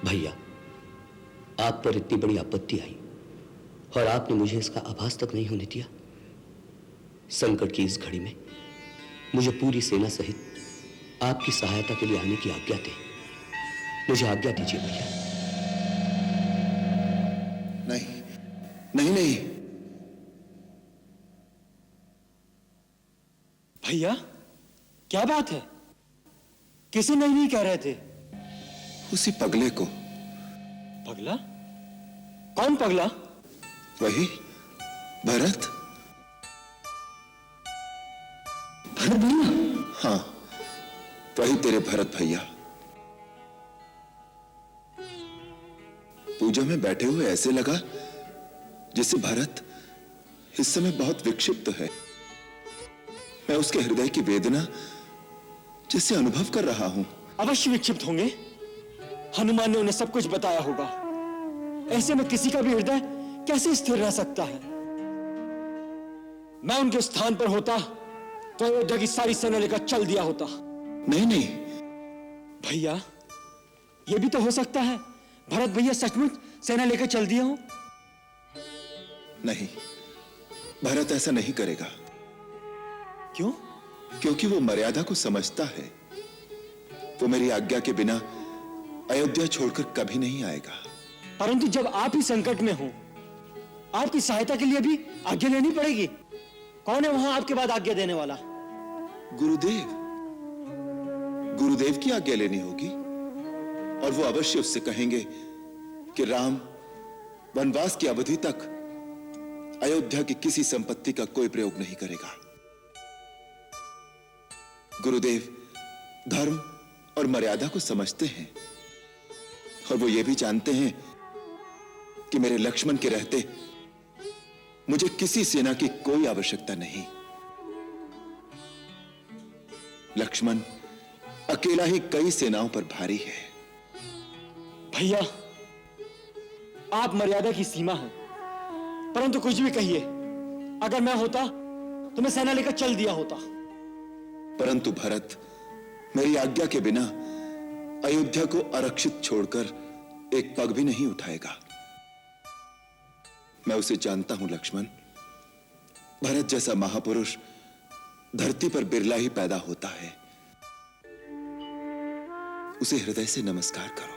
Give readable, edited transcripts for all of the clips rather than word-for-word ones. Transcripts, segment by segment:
भैया, आप पर इतनी बड़ी आपत्ति आई और आपने मुझे इसका आभास तक नहीं होने दिया। संकट की इस घड़ी में मुझे पूरी सेना सहित आपकी सहायता के लिए आने की आज्ञा दें। मुझे आज्ञा दीजिए भैया। नहीं नहीं नहीं। भैया, क्या बात है? किसे नहीं कह रहे थे? उसी पगले को। पगला? कौन पगला? वही भरत। भरत भैया? हाँ, वही तेरे भरत भैया। पूजा में बैठे हुए ऐसे लगा जैसे भरत इस समय बहुत विक्षिप्त है। मैं उसके हृदय की वेदना जैसे अनुभव कर रहा हूं। अवश्य विक्षिप्त होंगे। हनुमान ने उन्हें सब कुछ बताया होगा। ऐसे में किसी का भी हृदय कैसे स्थिर रह सकता है? मैं उनके स्थान पर होता तो अयोध्या की सारी सेना लेकर चल दिया होता। नहीं नहीं भैया, यह भी तो हो सकता है भरत भैया सचमुच सेना लेकर चल दिए हो। नहीं, भरत ऐसा नहीं करेगा। क्यों? क्योंकि वो मर्यादा को समझता है। वो मेरी आज्ञा के बिना अयोध्या छोड़कर कभी नहीं आएगा। परंतु जब आप ही संकट में हो, आपकी सहायता के लिए भी आज्ञा लेनी पड़ेगी। कौन है वहां आपके बाद आज्ञा देने वाला? गुरुदेव। गुरुदेव की आज्ञा लेनी होगी और वो अवश्य उससे कहेंगे कि राम वनवास की अवधि तक अयोध्या की किसी संपत्ति का कोई प्रयोग नहीं करेगा। गुरुदेव धर्म और मर्यादा को समझते हैं और वो ये भी जानते हैं कि मेरे लक्ष्मण के रहते मुझे किसी सेना की कोई आवश्यकता नहीं। लक्ष्मण अकेला ही कई सेनाओं पर भारी है। भैया, आप मर्यादा की सीमा है, परंतु कुछ भी कहिए, अगर मैं होता तो मैं सेना लेकर चल दिया होता। परंतु भरत मेरी आज्ञा के बिना अयोध्या को आरक्षित छोड़कर एक पग भी नहीं उठाएगा। मैं उसे जानता हूं लक्ष्मण। भरत जैसा महापुरुष धरती पर बिरला ही पैदा होता है। उसे हृदय से नमस्कार करो।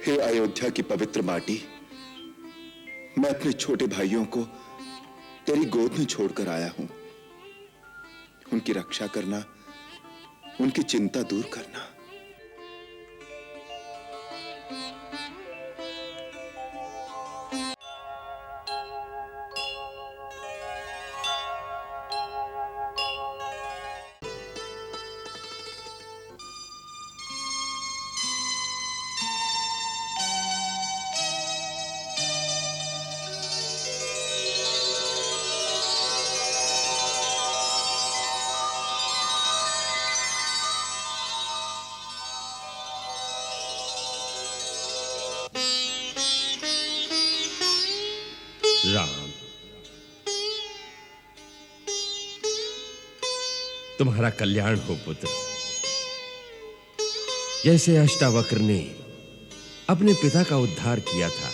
हे अयोध्या की पवित्र माटी, मैं अपने छोटे भाइयों को तेरी गोद में छोड़कर आया हूं। उनकी रक्षा करना, उनकी चिंता दूर करना। राम, तुम्हारा कल्याण हो पुत्र। जैसे अष्टावक्र ने अपने पिता का उद्धार किया था,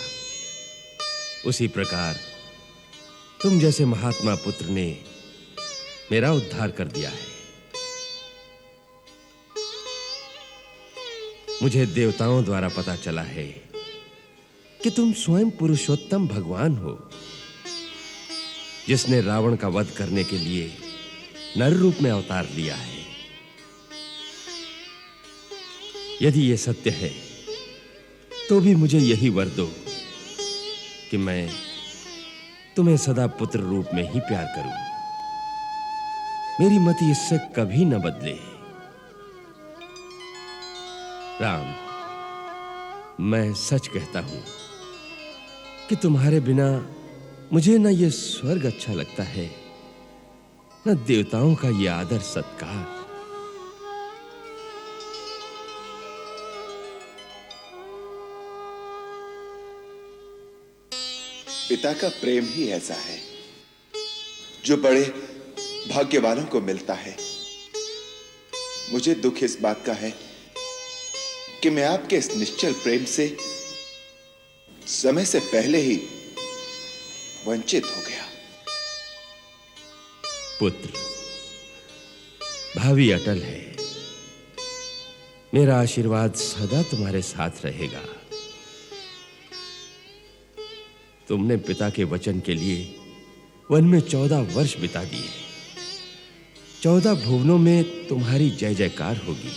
उसी प्रकार तुम जैसे महात्मा पुत्र ने मेरा उद्धार कर दिया है। मुझे देवताओं द्वारा पता चला है कि तुम स्वयं पुरुषोत्तम भगवान हो, जिसने रावण का वध करने के लिए नर रूप में अवतार लिया है। यदि यह सत्य है तो भी मुझे यही वर दो कि मैं तुम्हें सदा पुत्र रूप में ही प्यार करूं। मेरी मति इससे कभी न बदले। राम, मैं सच कहता हूं कि तुम्हारे बिना मुझे न ये स्वर्ग अच्छा लगता है, न देवताओं का ये आदर सत्कार। पिता का प्रेम ही ऐसा है जो बड़े भाग्यवानों को मिलता है। मुझे दुख इस बात का है कि मैं आपके इस निश्चल प्रेम से समय से पहले ही वंचित हो गया। पुत्र, भावी अटल है। मेरा आशीर्वाद सदा तुम्हारे साथ रहेगा। तुमने पिता के वचन के लिए वन में 14 वर्ष बिता दिए। 14 भुवनों में तुम्हारी जय जयकार होगी।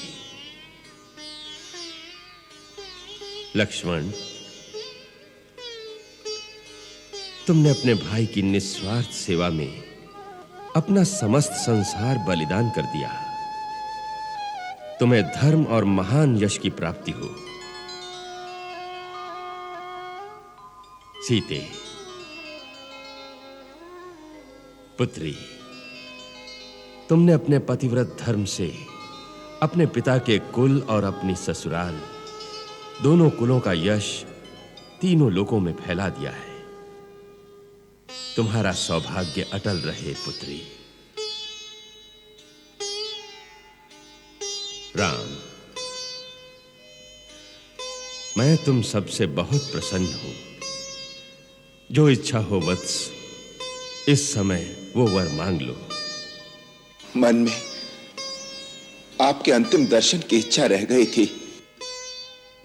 लक्ष्मण, तुमने अपने भाई की निस्वार्थ सेवा में अपना समस्त संसार बलिदान कर दिया। तुम्हें धर्म और महान यश की प्राप्ति हो। सीते, पुत्री, तुमने अपने पतिव्रत धर्म से अपने पिता के कुल और अपनी ससुराल दोनों कुलों का यश तीनों लोकों में फैला दिया है। तुम्हारा सौभाग्य अटल रहे पुत्री। राम, मैं तुम सबसे बहुत प्रसन्न हूं। जो इच्छा हो वत्स, इस समय वो वर मांग लो। मन में आपके अंतिम दर्शन की इच्छा रह गई थी,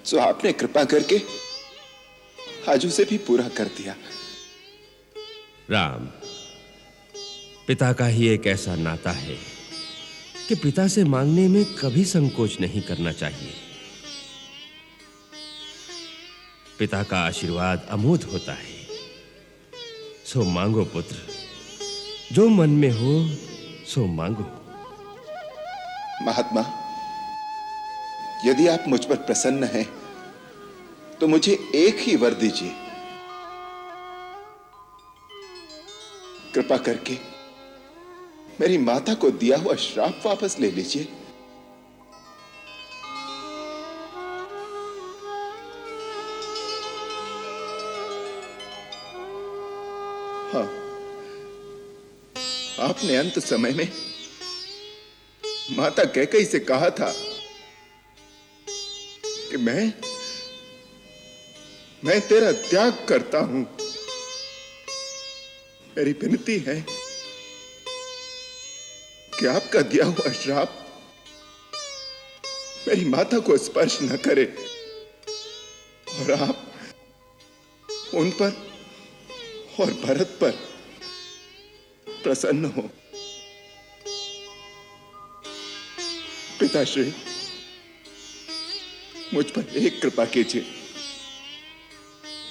जो आपने कृपा करके आज उसे भी पूरा कर दिया। राम, पिता का ही एक ऐसा नाता है कि पिता से मांगने में कभी संकोच नहीं करना चाहिए। पिता का आशीर्वाद अमोघ होता है। सो मांगो पुत्र, जो मन में हो सो मांगो। महात्मा, यदि आप मुझ पर प्रसन्न हैं तो मुझे एक ही वर दीजिए। कृपा करके मेरी माता को दिया हुआ श्राप वापस ले लीजिए। हाँ, आपने अंत समय में माता कैकेयी से कहा था कि मैं तेरा त्याग करता हूं। मेरी विनती है कि आपका दिया हुआ श्राप मेरी माता को स्पर्श न करे और आप उन पर और भरत पर प्रसन्न हो। पिताश्री, मुझ पर एक कृपा कीजिए।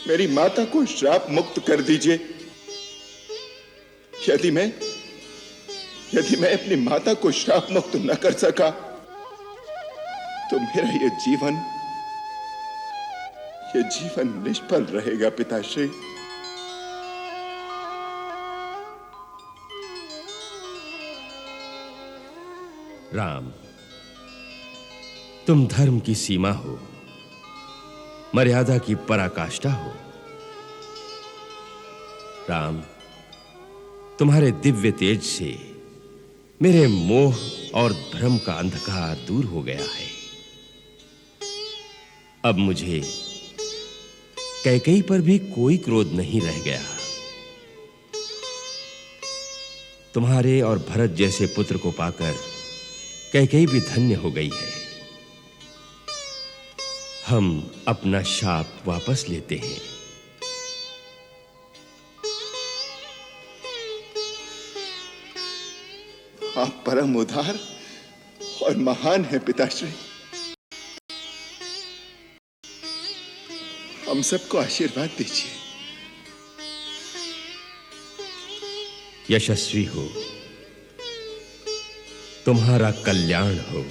मेरी माता को श्राप मुक्त कर दीजिए। यदि मैं अपनी माता को श्राप मुक्त न कर सका तो मेरा यह जीवन निष्फल रहेगा। पिताश्री, राम, तुम धर्म की सीमा हो, मर्यादा की पराकाष्ठा हो। राम, तुम्हारे दिव्य तेज से मेरे मोह और भ्रम का अंधकार दूर हो गया है। अब मुझे कैकेयी पर भी कोई क्रोध नहीं रह गया। तुम्हारे और भरत जैसे पुत्र को पाकर कैकेयी भी धन्य हो गई है। हम अपना शाप वापस लेते हैं। आप परम उदार और महान हैं पिताश्री। हम सबको आशीर्वाद दीजिए। यशस्वी हो, तुम्हारा कल्याण हो।